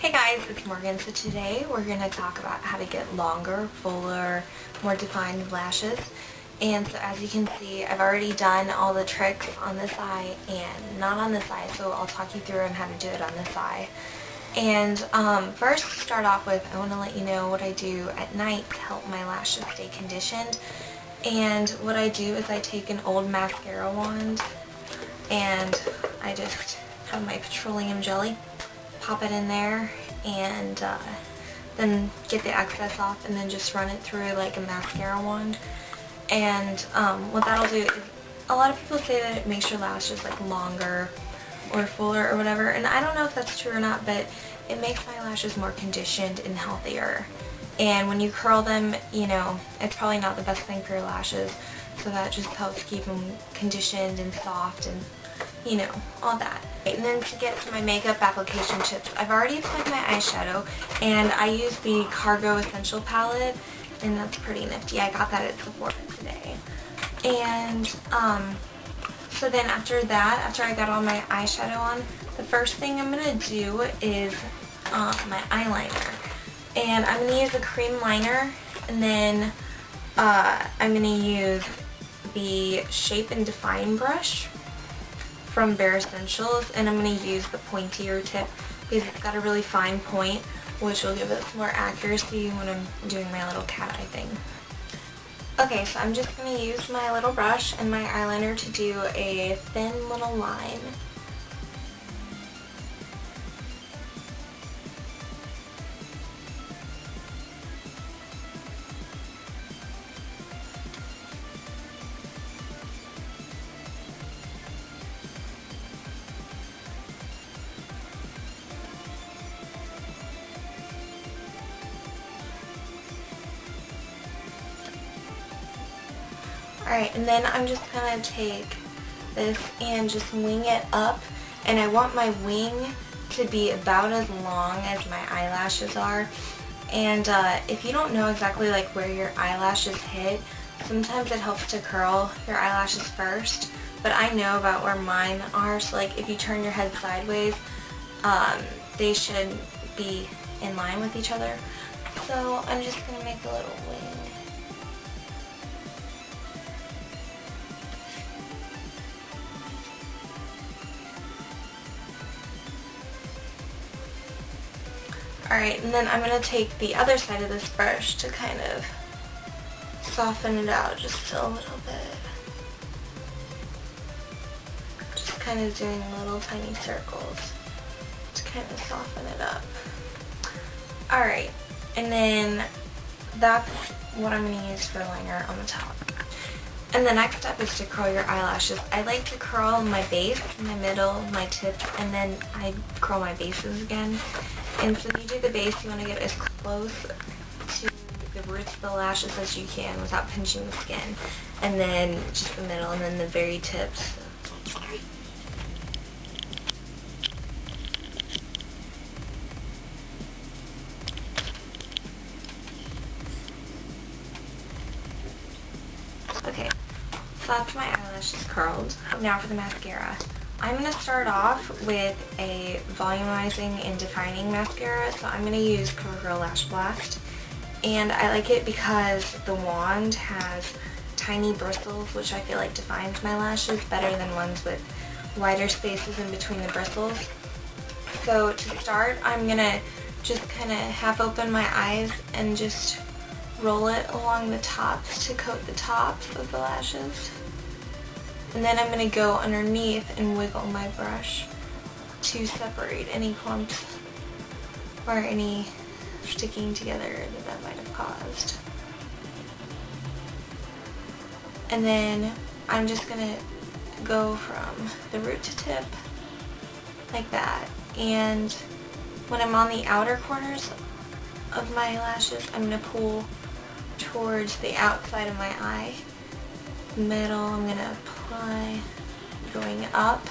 Hey guys, it's Morgan. So today we're going to talk about how to get longer, fuller, more defined lashes. And so as you can see, I've already done all the tricks on this eye and not on this eye, so I'll talk you through on how to do it on this eye. And first, to start off with, I want to let you know what I do at night to help my lashes stay conditioned. And what I do is I take an old mascara wand and I just have my petroleum jelly, pop it in there, and then get the excess off and then just run it through like a mascara wand. And what that'll do is, a lot of people say that it makes your lashes like longer or fuller or whatever, and I don't know if that's true or not, but it makes my lashes more conditioned and healthier. And when you curl them, you know, it's probably not the best thing for your lashes, so that just helps keep them conditioned and soft and, you know, all that. And then to get to my makeup application tips, I've already applied my eyeshadow, and I use the Cargo Essential palette, and that's pretty nifty. I got that at Sephora today. And so then after that, after I got all my eyeshadow on, the first thing I'm going to do is my eyeliner. And I'm going to use a cream liner, and then I'm going to use the Shape and Define brush from Bare Essentials, and I'm going to use the pointier tip because it's got a really fine point, which will give it some more accuracy when I'm doing my little cat eye thing. Okay, so I'm just going to use my little brush and my eyeliner to do a thin little line. Alright, and then I'm just going to take this and just wing it up, and I want my wing to be about as long as my eyelashes are. And if you don't know exactly like where your eyelashes hit, sometimes it helps to curl your eyelashes first, but I know about where mine are, so like if you turn your head sideways, they should be in line with each other. So I'm just going to make a little wing. Alright, and then I'm going to take the other side of this brush to kind of soften it out just a little bit. Just kind of doing little tiny circles to kind of soften it up. Alright, and then that's what I'm going to use for liner on the top. And the next step is to curl your eyelashes. I like to curl my base, my middle, my tips, and then I curl my bases again. And so when you do the base, you want to get as close to the roots of the lashes as you can without pinching the skin. And then just the middle, and then the very tips. Okay, so after my eyelashes curled, now for the mascara. I'm going to start off with a volumizing and defining mascara, so I'm going to use Covergirl Lash Blast. And I like it because the wand has tiny bristles, which I feel like defines my lashes better than ones with wider spaces in between the bristles. So to start, I'm going to just kind of half open my eyes and just roll it along the tops to coat the tops of the lashes. And then I'm going to go underneath and wiggle my brush to separate any clumps or any sticking together that might have caused. And then I'm just going to go from the root to tip like that. And when I'm on the outer corners of my lashes, I'm going to pull towards the outside of my eye. Middle, I'm going to apply going up,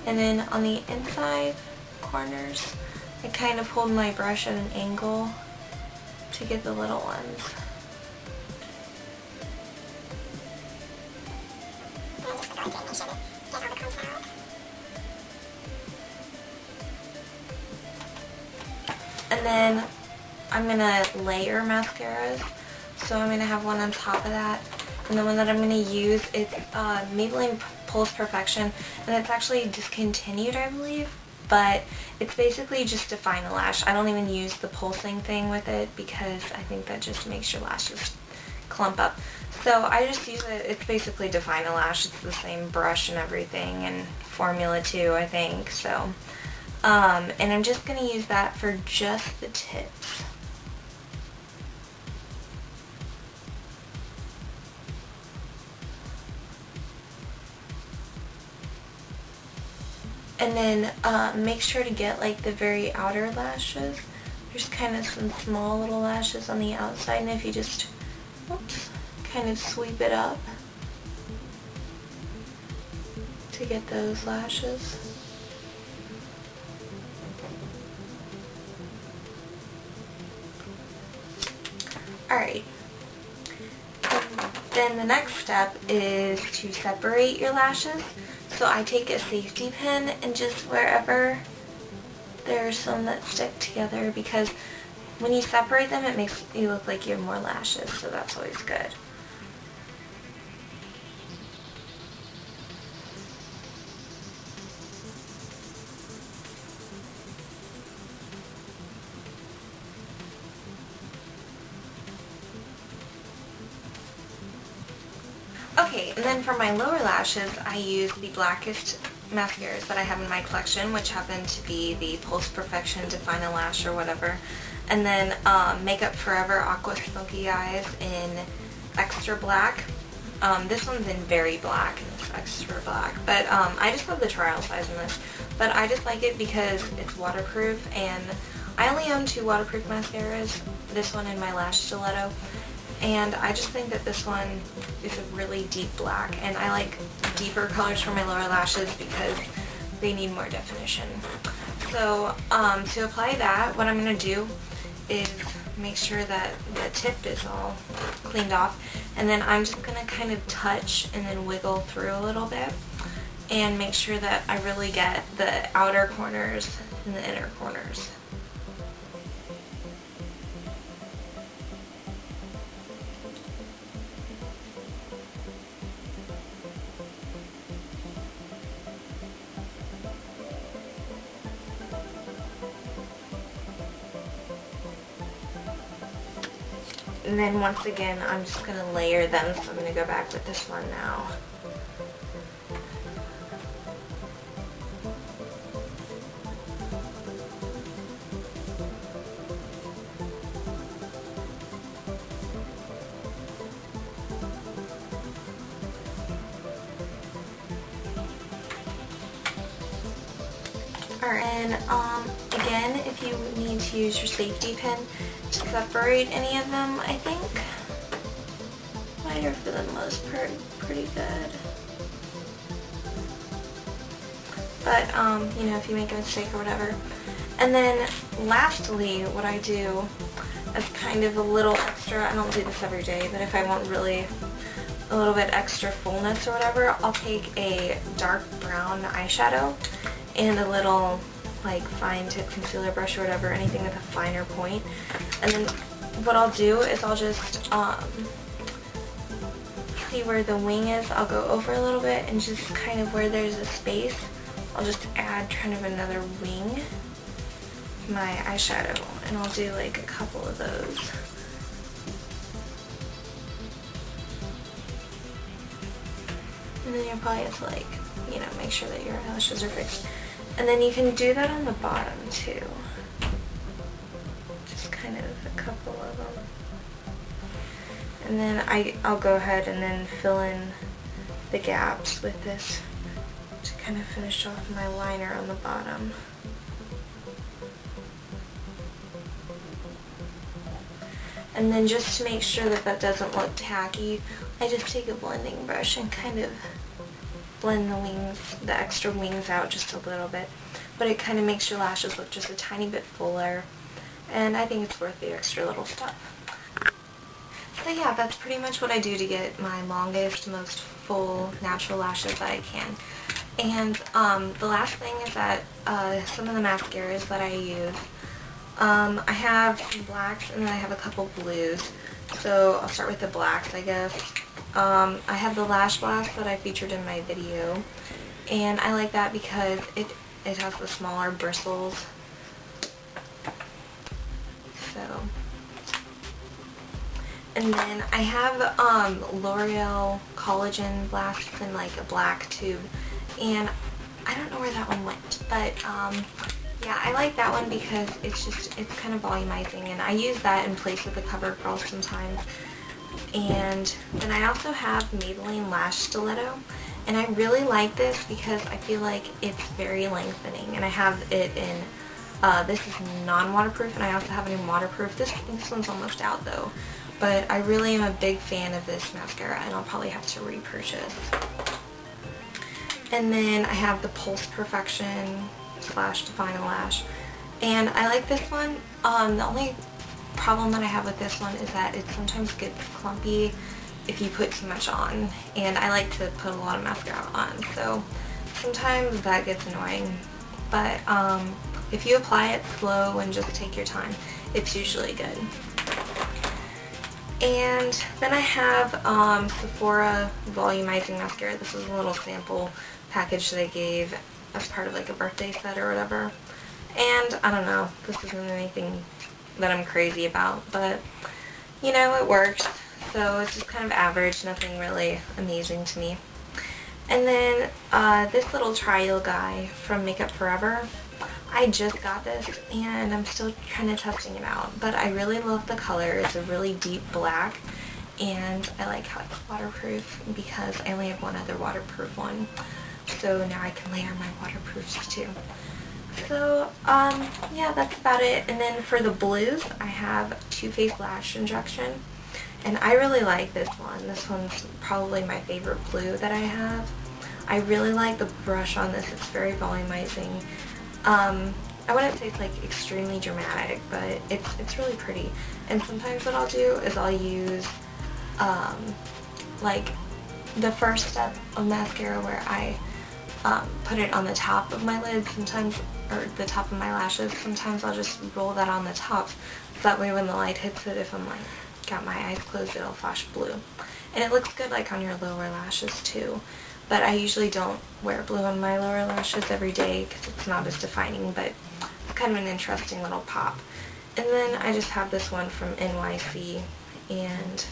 and then on the inside corners I kind of hold my brush at an angle to get the little ones. And then I'm going to layer mascaras. So I'm going to have one on top of that. And the one that I'm going to use is Maybelline Pulse Perfection. And it's actually discontinued, I believe. But it's basically just Define a Lash. I don't even use the pulsing thing with it because I think that just makes your lashes clump up. So I just use it. It's basically Define a Lash. It's the same brush and everything, and formula too, I think. So, and I'm just going to use that for just the tips. And then make sure to get like the very outer lashes. There's kind of some small little lashes on the outside, and if you just, oops, kind of sweep it up to get those lashes. Alright. Then the next step is to separate your lashes. So I take a safety pin and just wherever there's some that stick together, because when you separate them it makes you look like you have more lashes, so that's always good. Okay, and then for my lower lashes, I use the blackest mascaras that I have in my collection, which happen to be the Pulse Perfection Define a Lash or whatever. And then Makeup Forever Aqua Smoky Eyes in extra black. This one's in very black, and it's extra black. But I just love the trial size in this. But I just like it because it's waterproof, and I only own 2 waterproof mascaras, this one and my Lash Stiletto. And I just think that this one is a really deep black, and I like deeper colors for my lower lashes because they need more definition. So to apply that, what I'm going to do is make sure that the tip is all cleaned off, and then I'm just going to kind of touch and then wiggle through a little bit and make sure that I really get the outer corners and the inner corners. And then once again, I'm just going to layer them, so I'm going to go back with this one now. Alright, and again, if you need to use your safety pin to separate any of them, I think mine are for the most part pretty good. But, you know, if you make a mistake or whatever. And then lastly, what I do as kind of a little extra, I don't do this every day, but if I want really a little bit extra fullness or whatever, I'll take a dark brown eyeshadow and a little like fine tip concealer brush or whatever, anything with a finer point. And then what I'll do is I'll just see where the wing is, I'll go over a little bit, and just kind of where there's a space, I'll just add kind of another wing to my eyeshadow, and I'll do like a couple of those. And then you'll probably have to, like, you know, make sure that your eyelashes are fixed. And then you can do that on the bottom too. Just kind of a couple of them. And then I'll go ahead and then fill in the gaps with this to kind of finish off my liner on the bottom. And then just to make sure that that doesn't look tacky, I just take a blending brush and kind of blend the wings, the extra wings out just a little bit. But it kind of makes your lashes look just a tiny bit fuller, and I think it's worth the extra little stuff. So yeah, that's pretty much what I do to get my longest, most full, natural lashes that I can. And the last thing is that some of the mascaras that I use, I have some blacks and then I have a couple blues. So I'll start with the blacks, I guess. I have the Lash Blast that I featured in my video, and I like that because it has the smaller bristles. So, and then I have L'Oreal Collagen Blasts in like a black tube, and I don't know where that one went, but yeah, I like that one because it's kind of volumizing, and I use that in place of the Covergirl sometimes. And then I also have Maybelline Lash Stiletto, and I really like this because I feel like it's very lengthening, and I have it in, this is non-waterproof, and I also have it in waterproof. This one's almost out though, but I really am a big fan of this mascara, and I'll probably have to repurchase. And then I have the Pulse Perfection / Define a Lash, and I like this one. The only problem that I have with this one is that it sometimes gets clumpy if you put too much on, and I like to put a lot of mascara on, so sometimes that gets annoying. But if you apply it slow and just take your time, it's usually good. And then I have Sephora Volumizing Mascara. This is a little sample package that I gave as part of like a birthday set or whatever. And I don't know, this isn't anything that I'm crazy about, but you know, it works. So it's just kind of average, nothing really amazing to me. And then this little trial guy from Makeup Forever. I just got this and I'm still kind of testing it out, but I really love the color. It's a really deep black, and I like how it's waterproof because I only have one other waterproof one, so now I can layer my waterproofs too. So yeah, that's about it. And then for the blues, I have Too Faced Lash Injection, and I really like this one. This one's probably my favorite blue that I have. I really like the brush on this. It's very volumizing. I wouldn't say it's like extremely dramatic, but it's really pretty. And sometimes what I'll do is I'll use like the first step of mascara where I put it on the top of my lid sometimes, or the top of my lashes. Sometimes I'll just roll that on the top, so that way when the light hits it, if I'm like got my eyes closed, it'll flash blue. And it looks good like on your lower lashes too. But I usually don't wear blue on my lower lashes every day because it's not as defining, but it's kind of an interesting little pop. And then I just have this one from NYC, and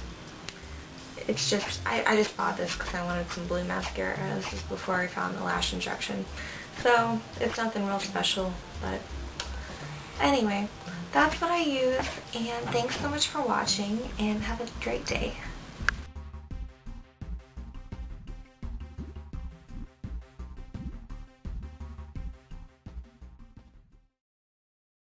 it's just, I just bought this because I wanted some blue mascara. This is before I found the lash injection. So it's nothing real special, but anyway, that's what I use, and thanks so much for watching, and have a great day.